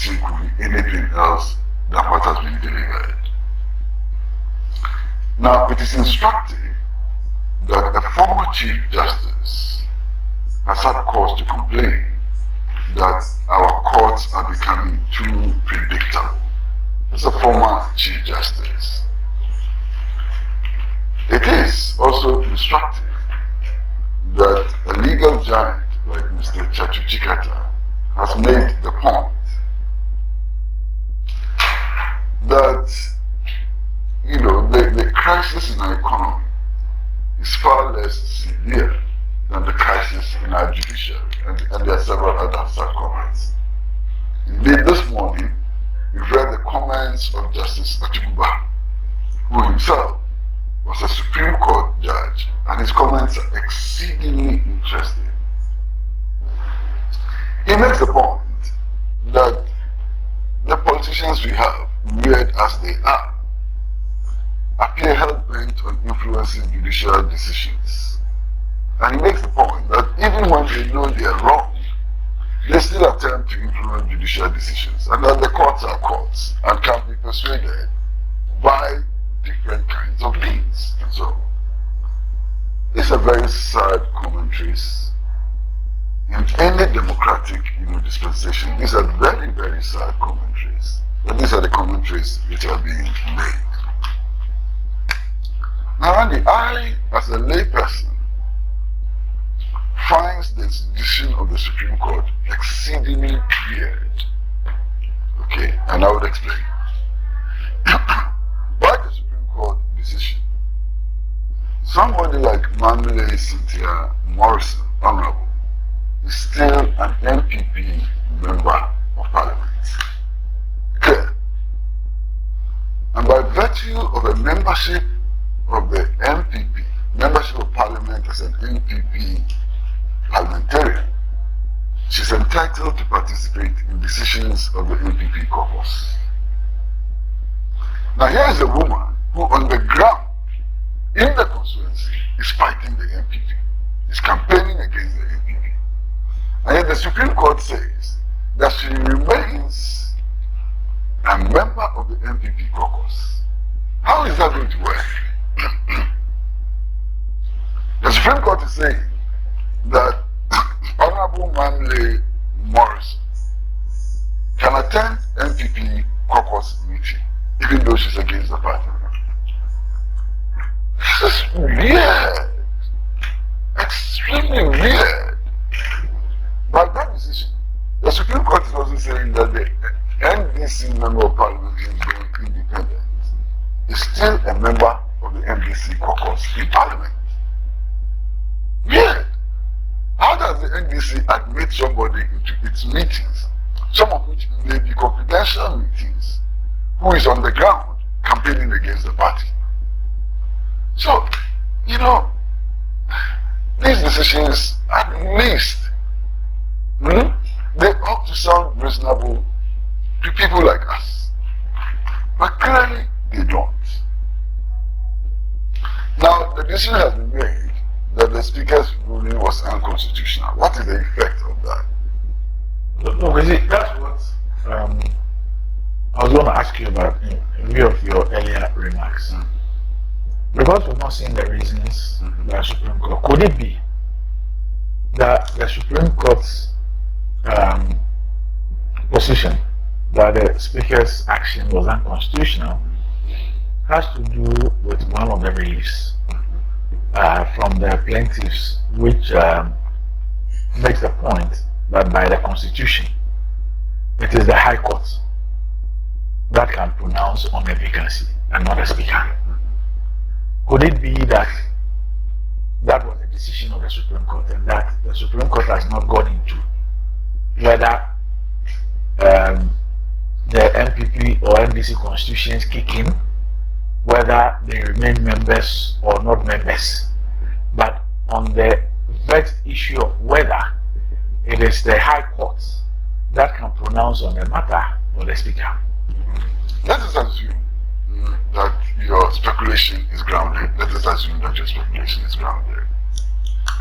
decision could be anything else than what has been delivered. Now, it is instructive that a former Chief Justice has had cause to complain that our courts are becoming too predictable. It's a former Chief Justice. It is also instructive that a legal giant like Mr. Chatuchikata has made the point that, you know, the crisis in our economy is far less severe than the crisis in our judiciary, and there are several other such comments. Indeed, this morning, we've read the comments of Justice Atuguba, who himself was a Supreme Court judge, and his comments are exceedingly interesting. He makes the point that the politicians we have, weird as they are, appear hell-bent on influencing judicial decisions. And he makes the point that even when they know they are wrong, they still attempt to influence judicial decisions, and that the courts are courts and can be persuaded by different kinds of means. And so, these are very sad commentaries. In any democratic, dispensation, these are very, very sad commentaries. But these are the commentaries which are being made. Now, Andy, I, as a layperson, finds the decision of the Supreme Court exceedingly weird. Okay, and I would explain. By the Supreme Court decision, somebody like Mamile Cynthia Morrison, Honorable, is still an MPP member of Parliament. Clear. And by virtue of a membership of the MPP, membership of Parliament as an MPP parliamentarian, she's entitled to participate in decisions of the MPP caucus. Now here is a woman who on the ground, in the constituency, is fighting the MPP, is campaigning against the MPP. And yet the Supreme Court says that she remains a member of the MPP caucus. How is that going to work? The Supreme Court is saying that Honorable Mamile Morrison can attend MPP caucus meeting even though she's against the party. This is weird. Extremely weird. By that decision, the Supreme Court is also saying that the NDC member of Parliament who is going independent is still a member of the NDC caucus in Parliament. Weird. How does the NDC admit somebody into its meetings, some of which may be confidential meetings, who is on the ground campaigning against the party? So, these decisions, at least, they ought to sound reasonable to people like us. But clearly, they don't. Now, the decision has been made that the Speaker's ruling was unconstitutional. What is the effect of that? No, that's what I was going to ask you about in view of your earlier remarks. Because we've not seen the reasons by the Supreme Court, could it be that the Supreme Court's position that the Speaker's action was unconstitutional has to do with one of the reliefs from the plaintiffs, which makes the point that by the Constitution, it is the High Court that can pronounce on a vacancy and not the Speaker? Could it be that that was the decision of the Supreme Court and that the Supreme Court has not gone into whether the MPP or NDC constitutions kick in, whether they remain members or not members, but on the vexed issue of whether it is the High Court that can pronounce on the matter or the Speaker? Let us assume that your speculation is grounded. Let us assume that your speculation is grounded,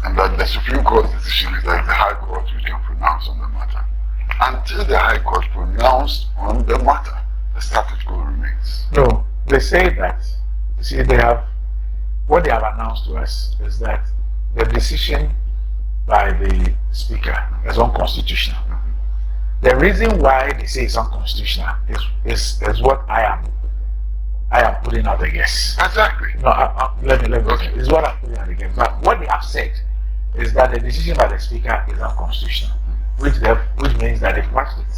and that the Supreme Court's decision is that the High Court we can pronounce on the matter. until the High Court pronounced on the matter. The status quo remains. No, they say that. You see, they have what they have announced to us is that the decision by the Speaker is unconstitutional. The reason why they say it's unconstitutional is what I am putting out against. Exactly. No, let me. Okay. Is what I'm putting out against. But what they have said is that the decision by the Speaker is unconstitutional, which means that they've quashed it,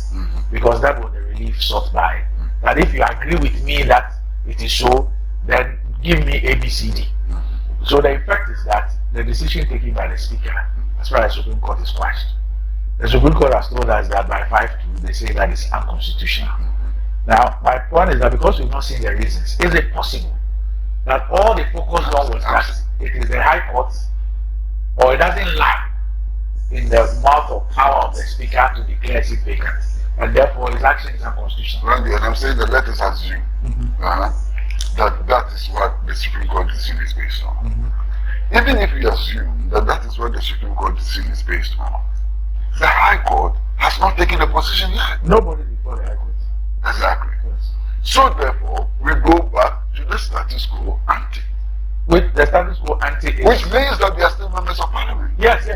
because that was the relief sought by. That if you agree with me that it is so, then give me ABCD. So the effect is that the decision taken by the Speaker, as far as the Supreme Court, is quashed. The Supreme Court has told us that by 5-2, they say that it's unconstitutional. Now, my point is that because we've not seen the reasons, is it possible that all the focus on was that it is the High Court, or it doesn't lie in the mouth of power of the Speaker to declare it vacant, and therefore his action is unconstitutional? Randy, and I'm saying that let us assume that is what the Supreme Court decision is based on. Even if we assume that is what the Supreme Court decision is based on, the High Court has not taken a position yet. Nobody before the High Court. Exactly. Yes. So therefore, we go back to the status quo ante. With the status quo ante, Which means that they are still members of parliament. yes.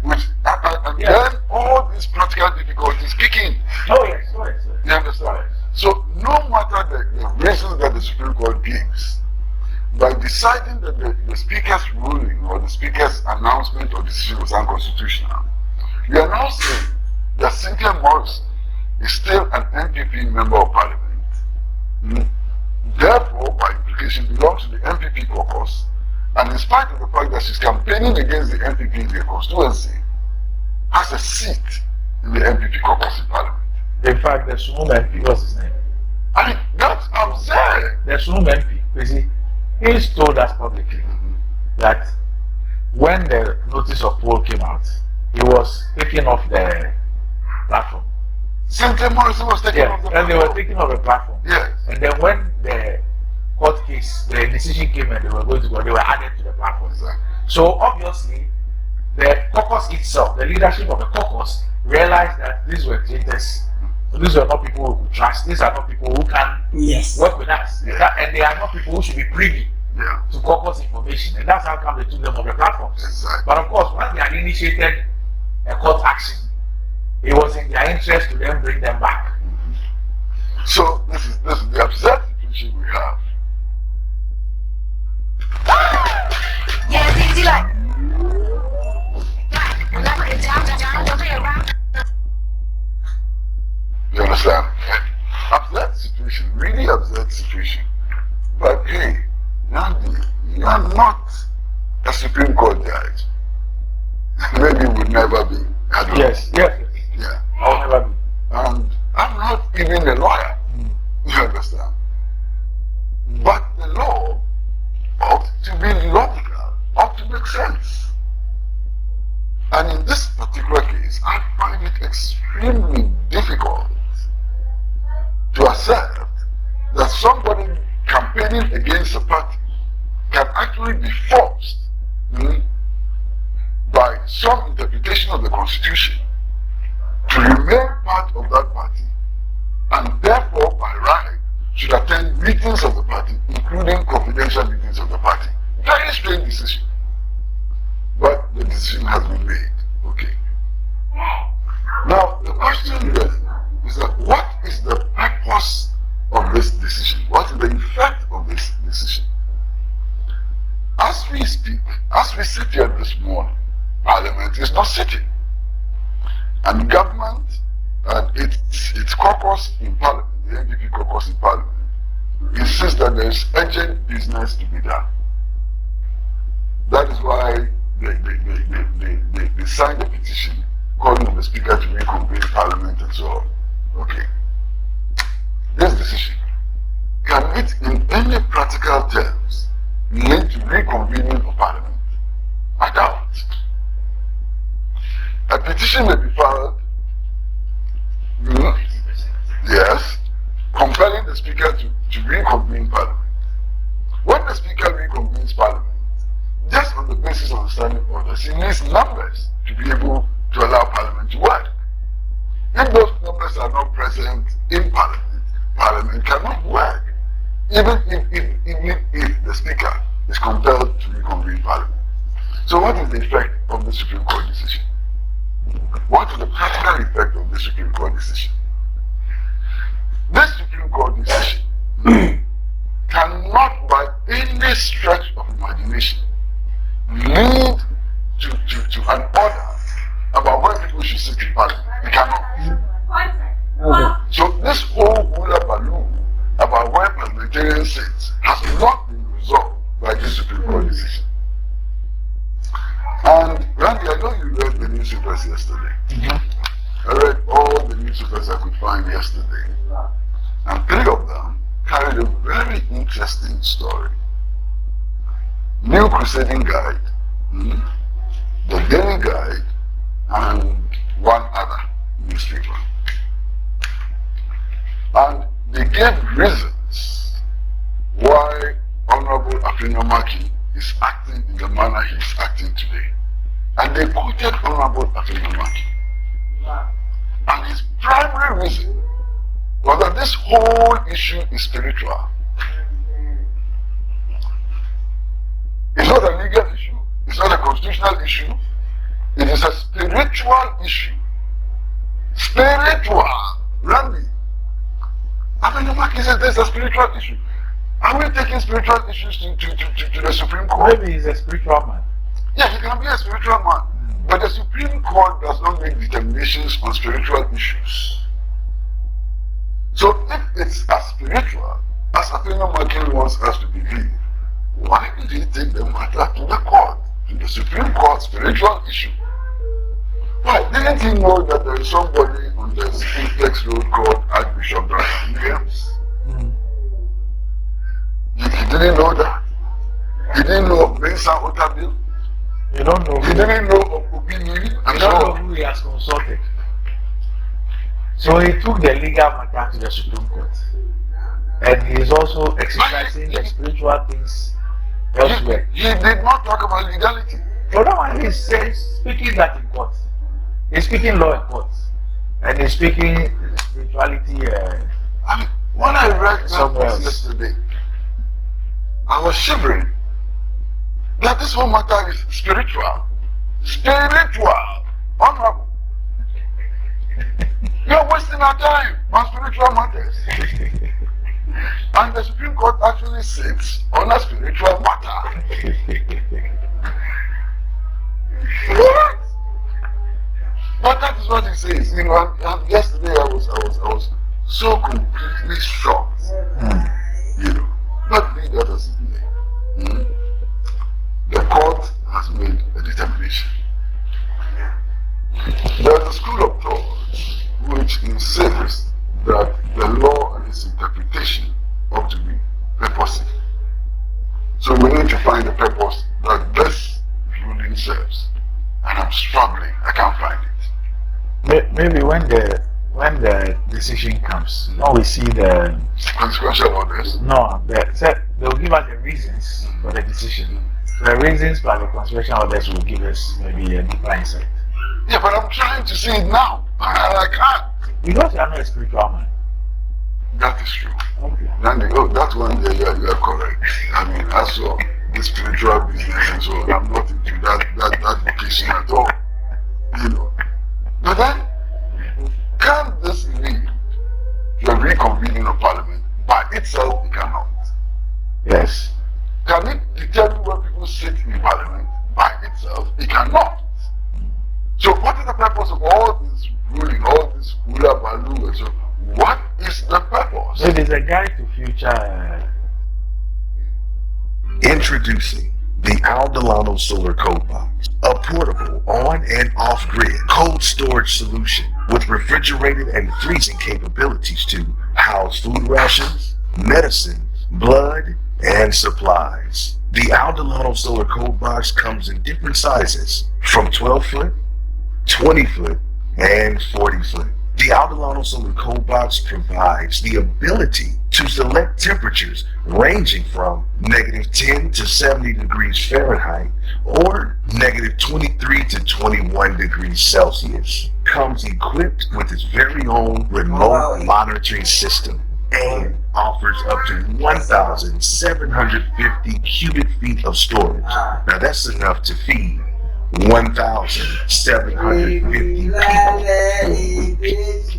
Which and then all these practical difficulties kick in. Oh yes. You understand? So no matter the reasons that the Supreme Court gives, by deciding that the Speaker's ruling or the Speaker's announcement or decision was unconstitutional, we are now saying that Cynthia Morrison is still an NPP member of parliament, therefore by implication belongs to the NPP caucus, and in spite of the fact that she's campaigning against the NPP in the constituency, has a seat in the NPP caucus in parliament. In fact, the Sunum MP, what's his name? I mean, that's absurd. The Sunum MP, you see, he's told us publicly that when the notice of poll came out, he was taken off the platform. Cynthia Morrison was taken off the and platform. they were taken off the platform. Yes. And then when the court case, the decision came and they were going to go, they were added to the platform. Exactly. So obviously, the caucus itself, the leadership of the caucus, realized that these were traitors. These are not people who trust. These are not people who can work with us. Yeah. And they are not people who should be privy to caucus information. And that's how come they took them off the platforms. Exactly. But of course, once they had initiated a court action, it was in their interest to then bring them back. So this is the absurd situation we have. Yeah, easy like. You understand? Absurd situation, really absurd situation. But hey, Nandi, you are not a Supreme Court judge. Maybe you would never be. I don't know. Yes. Yeah. I'll never be. And I'm not even a lawyer. You understand? But the law ought to be logical, ought to make sense. And in this particular case, I find it extremely difficult to accept that somebody campaigning against a party can actually be forced by some interpretation of the Constitution to remain part of that party, and therefore by right should attend meetings of the party, including confidential meetings of the party. Very strange decision. But the decision has been made. Okay. Now the question then is that what is the purpose of this decision? What is the effect of this decision? As we speak, as we sit here this morning, Parliament is not sitting. And government and its caucus in Parliament, the NPP caucus in Parliament, insists that there is urgent business to be done. That is why they signed a petition calling on the Speaker to reconvene Parliament and so on. Okay. This decision, can it in any practical terms link to reconvening of Parliament? I doubt. A petition may be filed, yes, compelling the Speaker to reconvene Parliament. When the Speaker reconvenes Parliament, just on the basis of the standing orders, he needs numbers to be able to allow Parliament to work. If those numbers are not present in Parliament, Parliament cannot work. Even if the Speaker is compelled to reconvene Parliament. So what is the effect of the Supreme Court decision? What is the practical effect of the Supreme Court decision? This Supreme Court decision cannot by any stretch of imagination lead to an order about where people should sit in Parliament. It cannot. So this whole hula balloon about where parliamentarians sit has not been resolved by the Supreme Court decision. And Randy, I know you read the newspapers yesterday. I read all the newspapers I could find yesterday. And 3 of them carried a very interesting story. New Crusading Guide, the Daily Guide, and one other newspaper. And they gave reasons why Honorable Afenyo-Markin is acting in the manner he is acting today. And they quoted Honorable Afenyo-Markin. And his primary reason was that this whole issue is spiritual. It's not a legal issue, it's not a constitutional issue, it is a spiritual issue. Spiritual! Randy, Afenyo-Markin says there's a spiritual issue. Are we taking spiritual issues to the Supreme Court? Maybe he's a spiritual man. Yeah, he can be a spiritual man. But the Supreme Court does not make determinations on spiritual issues. So if it's as spiritual as Afenyo-Markin wants us to believe, why did he take the matter to the court, to the Supreme Court spiritual issue? Why? Didn't he know that there is somebody on the Simplex Road called Archbishop Dr. Williams? He didn't know that. He didn't know of Benson Otabil. You don't know. He didn't know of Opinion. You don't know who he has consulted. So he took the legal matter to the Supreme Court. And he is also exercising the spiritual things elsewhere. He did not talk about legality. So now he's speaking that in court. He's speaking law in court. And he's speaking spirituality. I mean, when I read that yesterday, I was shivering that this whole matter is spiritual. Spiritual! Honorable. You're wasting our time on spiritual matters. And the Supreme Court actually sits on a spiritual matter. What? But that is what he says. You know, and yesterday I was so completely shocked. You know, but be that as it may. The court has made a determination. There is a school of thought which insists that the law and its interpretation ought to be purposive. So we need to find the purpose that this ruling serves. And I'm struggling, I can't find it. Maybe when the decision comes, when we see the consequential orders. No, they'll give us the reasons for the decision. The reasons for the consequential orders will give us maybe a deeper insight. Yeah, but I'm trying to see it now, and I can't. Because you are not a spiritual man. That is true. Okay. Then that one you are correct. I mean, as for the spiritual business and so on, I'm not into that vocation at all. You know. But then, can this lead to a reconvening of Parliament? By itself, it cannot. Yes. Can it determine where people sit in Parliament? By itself, it cannot. So what is the purpose of all this ruling, all this hula baloo and so on? What is the purpose? It is a guide to future. Introducing the Al Delano Solar Code Box, a portable on and off-grid cold storage solution with refrigerated and freezing capabilities to house food rations, medicine, blood, and supplies. The Al Delano Solar Code Box comes in different sizes from 12 foot, 20 foot, and 40 foot. The Al Delano Solar Code Box provides the ability to select temperatures ranging from -10 to 70 degrees Fahrenheit or -23 to 21 degrees Celsius. comes equipped with its very own remote monitoring system and offers up to 1,750 cubic feet of storage. Now that's enough to feed 1,750 people for a week.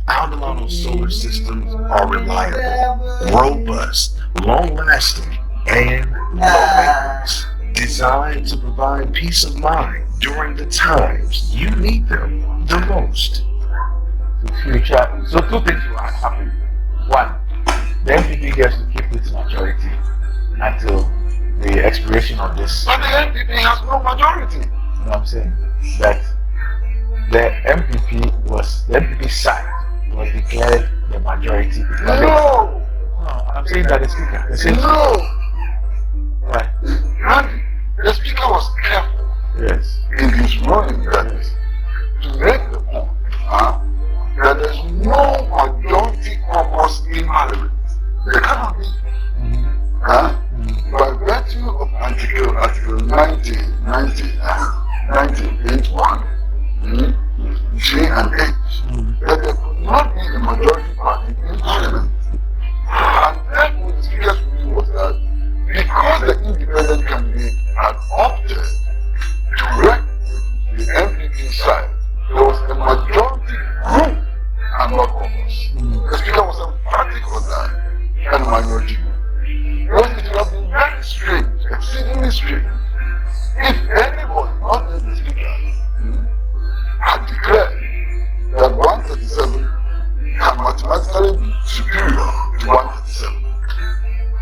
Alban solar systems are reliable, robust, long-lasting, and low maintenance, designed to provide peace of mind during the times you need them the most. Future. So two things will happen. One, the MPP gets to keep its majority until the expiration of this. But the MPP has no majority. You know what I'm saying? That the MPP side was declared the majority. No! I'm saying that the speaker. No! Right. And the speaker was careful Yes. in his ruling that to make the point that there's no majority caucus in Parliament. There cannot be. By virtue of Article 1981, J and H, that there could not be a majority party in Parliament. And therefore the speaker's ruling was that because the independent candidate had opted to work with the MPP side, there was a majority group and not caucus. The speaker was emphatic on that, and minority group. Because it would have been very strange, exceedingly strange, if anybody, not just the speaker, had declared that 137 can mathematically be superior to 137.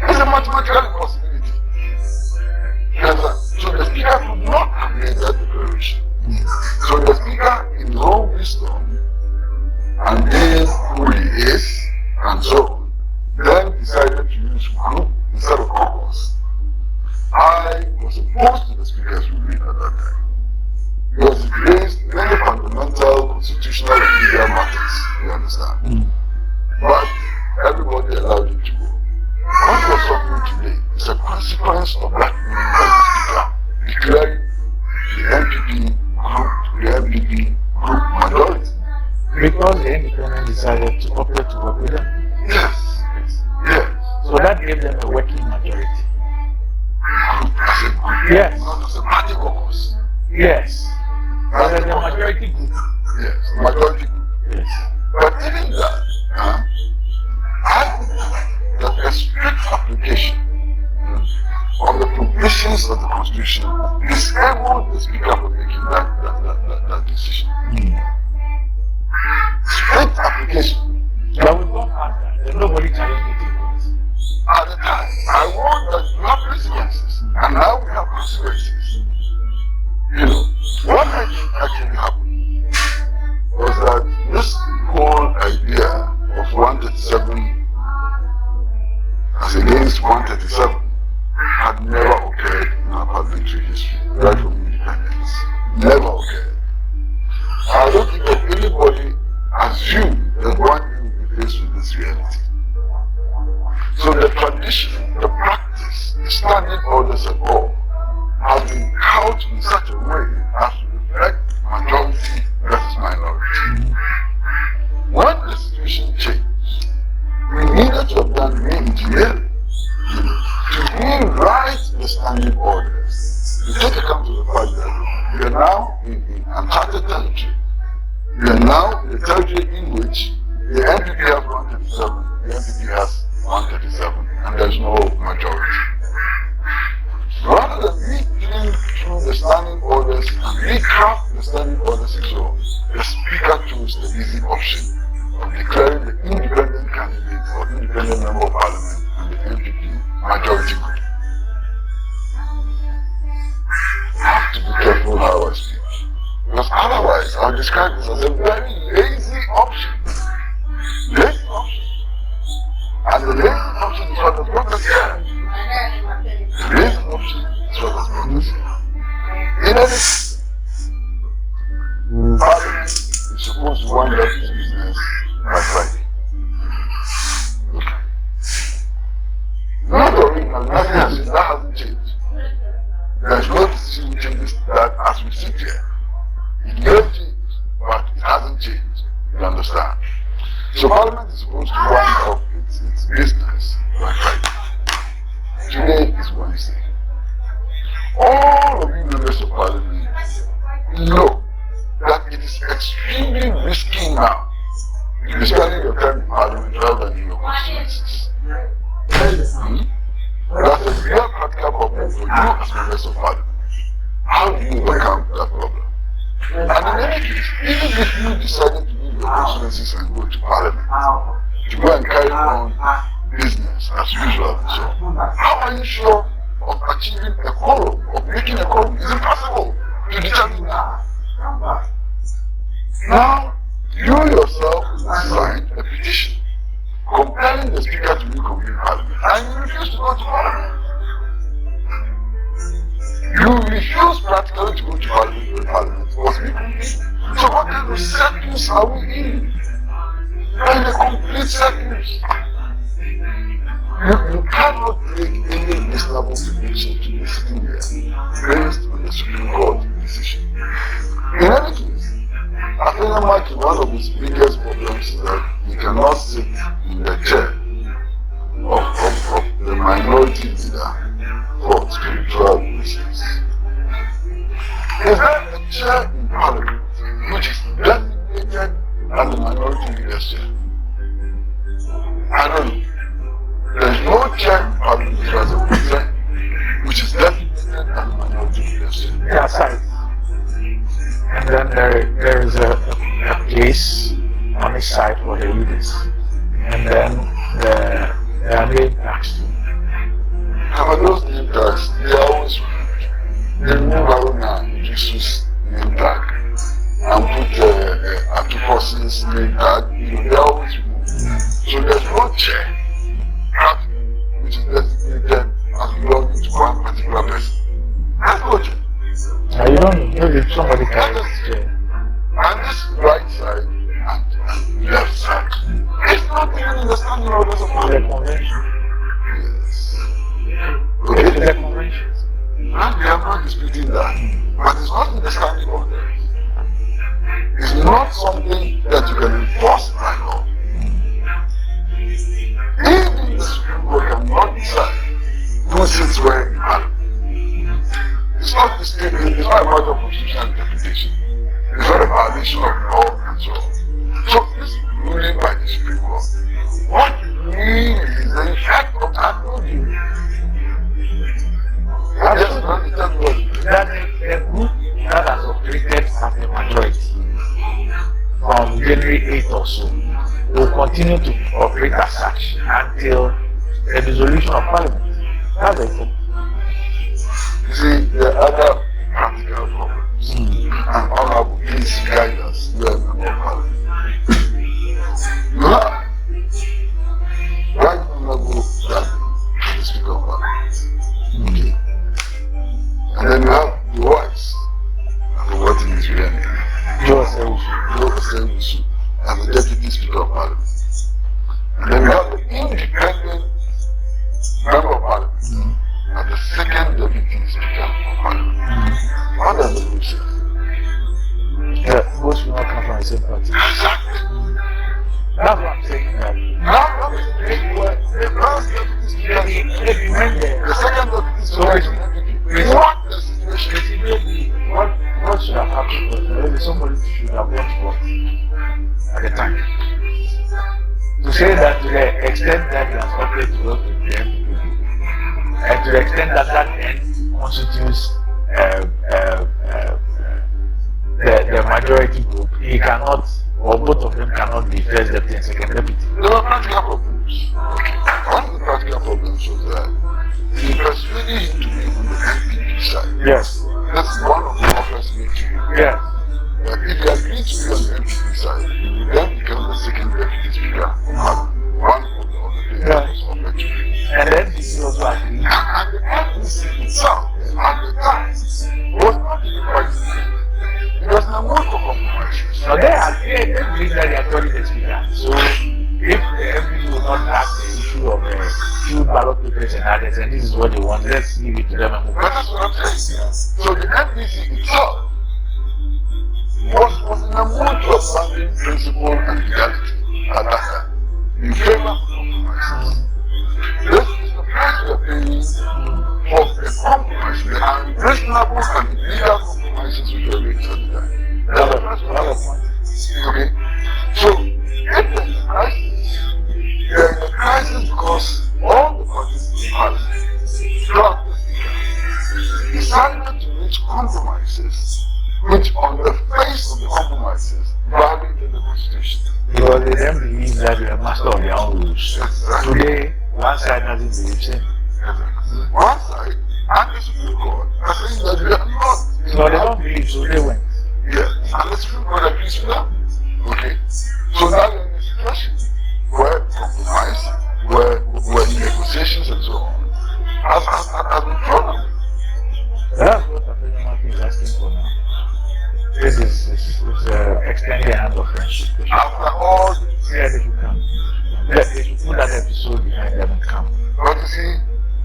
It's a mathematical impossibility. So the speaker could not have made that declaration. So the speaker, in his own wisdom, and being who he is, and so on, then decided to use group instead of caucus. I was opposed to the speaker's ruling at that time, because it raised many fundamental constitutional and legal matters, you understand? But everybody allowed it to go. What we're suffering today is a consequence of that ruling by the speaker, declaring the MPP group majority. Because the independent decided to opt to work with them. Yes. So that gave them a working majority. Group as a group, Yes. not as a party caucus. Yes. But the majority group. Yes, the majority group. Yes. But even that, I believe that a strict application of the provisions of the Constitution disabled the speaker from making that decision. Strict application. But we've gone past that. There's nobody challenging it. At the time, I warned that you have consequences, and now we have consequences. You know, what I think actually happened was that this whole idea of 137 as against 137 had never occurred in our parliamentary history, right from independence. Never occurred. I don't think that anybody assumed that one day would be faced with this reality. So the tradition, the practice, the standing orders and all has been couched in such a way as to reflect majority versus minority. When the situation changed, we needed to have done re-engineering to rewrite the standing orders. To take account of the fact that we are now in uncharted territory. We are now in a territory in which the NPP has 137, the NPP has 137, and there's no majority. Rather than reading through the standing orders and recraft the standing orders and so on, the speaker chose the easy option of declaring the independent candidate or independent member of parliament and the NPP majority group. I have to be careful how I speak, because otherwise I'll describe this as a very lazy option. Lazy option. And the lazy option is what has brought us here. The lazy option is what has brought us here. In any case, Parliament is supposed to wind up its business by Friday. Not original, that hasn't changed. There's no decision changes that as we sit here. It may change, but it doesn't change. You understand? So Parliament is supposed to wind up its business by Friday. Today is Wednesday. All of you members of Parliament know that it is extremely risky now to be spending your time in Parliament rather than in your constituencies. That's a real practical problem for you as members of Parliament. How do you overcome that problem? And in any case, even if you decided to leave your constituencies and go to Parliament, to go and carry on business as usual, so how are you sure of achieving a quorum, of making a quorum? It's impossible to determine that. Now, you yourself signed a petition compelling the Speaker to reconvene Parliament, and you refuse to go to Parliament. You refuse practically to go to Parliament when Parliament was reconvened. So what kind of circus are we in? We're in a complete circus. You cannot make any reasonable prediction to be sitting here based on the Supreme Court decision. In any case, I think one of his biggest problems is that he cannot sit in the chair of the minority leader for spiritual reasons. Is there a chair in Parliament which is designated as the minority leader's chair? I don't know. There is no chair in Parliament which has a president which is designated as the minority leader's chair. Yeah, sorry. And then there is a place on the side for the leaders. And then there are name tags too. But those name tags, they are always removed. They remove Aruna Jesus name tag and put Atuposin's name tag. They are always removed. So there's no chair which is designated as belonging to one particular person. That's no chair. You don't know if somebody carries the chair. And this right side and left side, it's not even in the standing orders of The convention. Yes. It is the convention. And we are not disputing that. But it's not in the standing orders. It's not something that you can enforce by law. Even the Supreme Court cannot decide who sits where in Parliament. It's not it's not a matter of constitutional interpretation. It's not a violation of law and so on. So this ruling by the Supreme Court, what it means is the effect of that ruling. That the group that has operated as the majority from January 8th or so will continue to operate as such until the dissolution of Parliament. That's it. You see, there are other practical problems. And Honorable, please guide us. You are a member of Parliament. You have Right Honorable Bagbin, the Speaker of Parliament. Okay. And then you have the wives. I forgot his real name. Ghanacelebrities, as the Deputy Speaker of Parliament. And then you have the independent Member of Parliament. As the second Deputy Speaker of Parliament. What does the rule say? Yeah, both will not come from the same party. Exactly. That's what I'm saying. Now, the first Deputy Speaker, the second Deputy Speaker is an MPP. What the situation? What should have happened was maybe somebody should have gone to work at the time. To say that to the extent that you have operated to work with the MPP, and to the extent that that then constitutes the majority group, he cannot, or both of them cannot be first deputy and second deputy. There were practical problems. One of the practical problems was that he persuaded him to be on the MPP side. Yes. That's one of the offers made to him. Yes. But if he agreed to be on the MPP side, he would then become the second deputy speaker. One of the other things that was offered to him. And then he also agreed. And the MPC itself, at the time, was not even quite the same. It was in a mood for compromises. So they believe that they are telling the speaker. So if the MPP will not have the issue of two ballot papers and others, and this is what they want, let's leave it to them and move on. But that's what I'm saying. So the MPC itself was in a mood to founding principle and legality at that time in favor of compromises. This is the price we are paying for a compromise. There are reasonable and legal compromises which were reached at the time. That's the first point. Okay? So, if there's a crisis, there is a crisis because all the parties in Parliament throughout the decided to reach compromises which on the face of the compromises violated the Constitution. Because they then believe that they are master of their own rules. Exactly. Today, one side doesn't believe same. Exactly. One side and the Supreme Court are saying that they are not. So they don't believe, so they went. Yeah, and the Supreme Court agrees with them. Okay? So now they're in a situation where compromise, where negotiations and so on has been programmed. That's what the federal market is asking for now. This is extending hand of friendship. After all, Yeah, they should come. They should put that episode behind them and come. but you see,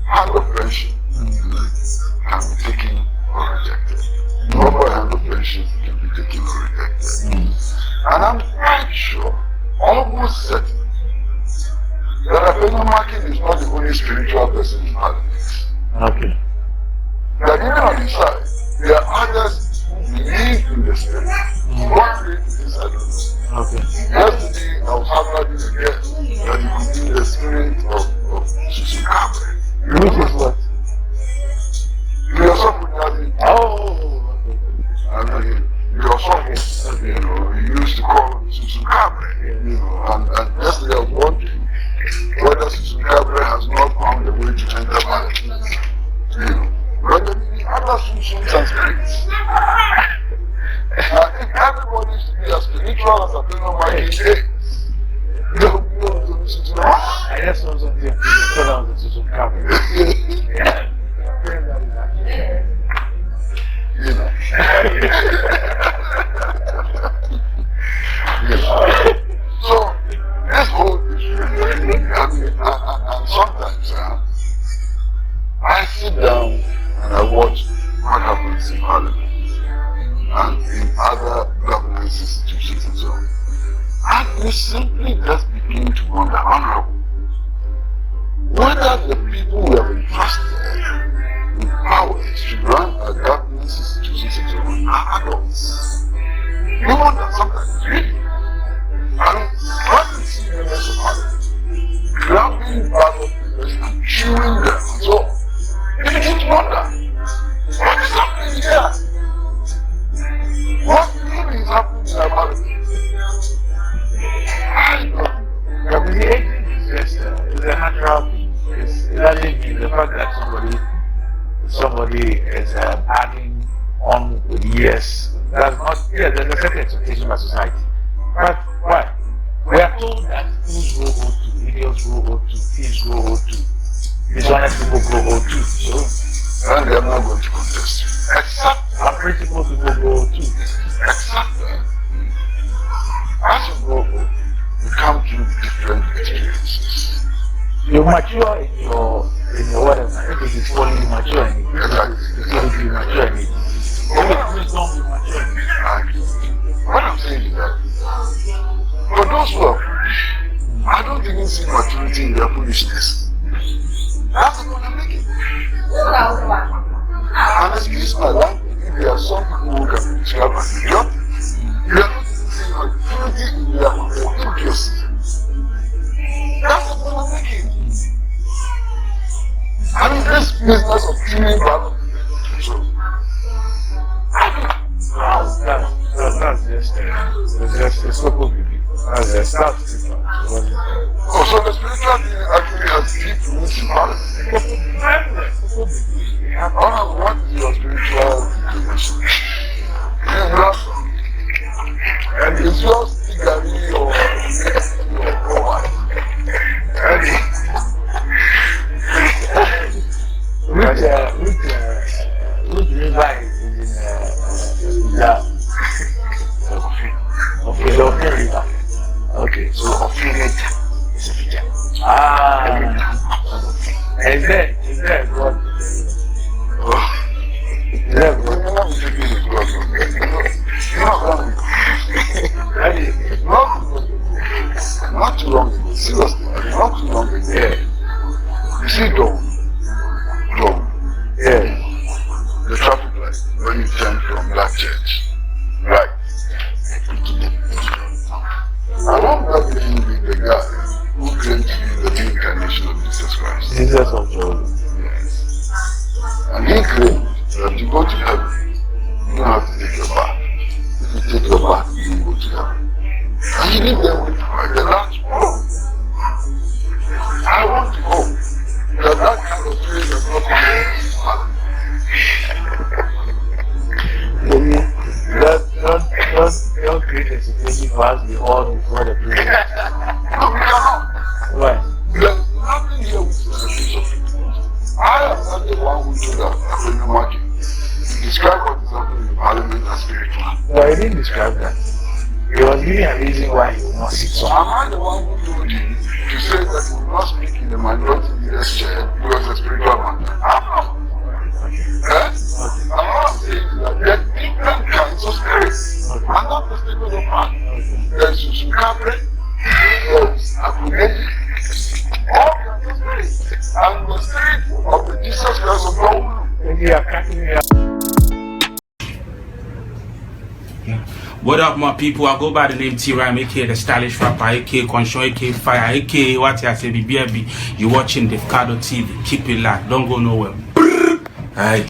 hand of friendship can be taken or rejected. Proper hand of friendship can be taken or rejected. And I'm quite sure, almost certain, that Abeno Market is not the only spiritual person in Parliament. Okay. That even on his side, there are others who believe in the spirit. What way to this, I don't know. Okay. Yesterday, I was having a guess that it could be the spirit of Susan Cabre. Which is what? Philosopher Nazi, Oh, okay. I mean, philosopher, you know, he used to call him Susan Cabre, you know, and yesterday I was wondering whether Susan Cabre has not found a way to enter Parliament. You know, but there may be other Susans and spirits. If everybody is to be as spiritual as Abeno Market is, there will be no solution to that. I just know something to put on the social cover. Yeah. You know. So, this whole issue, I mean, and sometimes I sit down and I watch what happens in Parliament and in other governance institutions and so on. And you simply just begin to wonder, honorable, whether the people we have entrusted with powers to run our governance institutions and so on are adults. You wonder sometimes, really. I mean, when you see members of Parliament grabbing ballot papers and chewing them and so on, you begin to wonder, what is happening here? What really is happening in our Parliament? I don't know. Yeah, but the aging is just it's a natural thing. It doesn't mean the fact that somebody is adding on with years. That's not, yeah, there's a certain expectation by society. But why? We are told that fools grow old too, idiots grow old too, thieves grow old too, dishonest people grow old too. So, And they are not going to contest you. Except, unprincipled people grow old too. except that, as you grow old, you come through different experiences. You mature in your whatever. If it is falling, you mature in it. If you mature in it. If wisdom, you mature in it. And what I'm saying is that, for those who are foolish, I don't even see maturity in their foolishness. That's what I'm making. And excuse my language, if there are some people who can be described as idiotic, you are not even seeing maturity in their idiocy. That's what I'm making. I mean, this business of chewing ballot, so that's just local beauty. That's spiritual. oh, so the spiritual thing actually has deep roots in Parliament. What is your spiritual inclination? And is yours figure or what? Which river is in the river? Okay, So Ophelia is a figure. Is there God? Is there God? You're not taking the God. You're not going to be. church. Right. I don't believe in the guy who claimed to be the reincarnation of Jesus Christ. Jesus of Job. Yes. And he claimed that to go to heaven, you don't have to take your bath. If you take your bath, you will go to heaven. And he lived there with the last one. I want to go. Because that kind of spirit does not come Don't create a situation for us before the prayer. No, we cannot. Why? There's nothing here with celebration. I am not the one who did that at the market. Describe what is happening in Parliament as spiritual. No, he didn't describe that. He was giving a reason why he will not sit So so. am I the one who told you to say that you will not speak in the minority leader's chair because it's a spiritual matter? I'm not. Yes? I'm not saying that there are different kinds of spirits. I'm not the statement of man. There's Usukabre, there's Akuneji, all kinds of spirits. And the spirit of the Jesus Christ of God. You are cracking me up. What up, my people? I go by the name T-Rhyme, aka the stylish rapper, aka Conshon, aka Fire, aka what I say, BBB. You watching Davcadotv. Keep it locked. Don't go nowhere. Alright.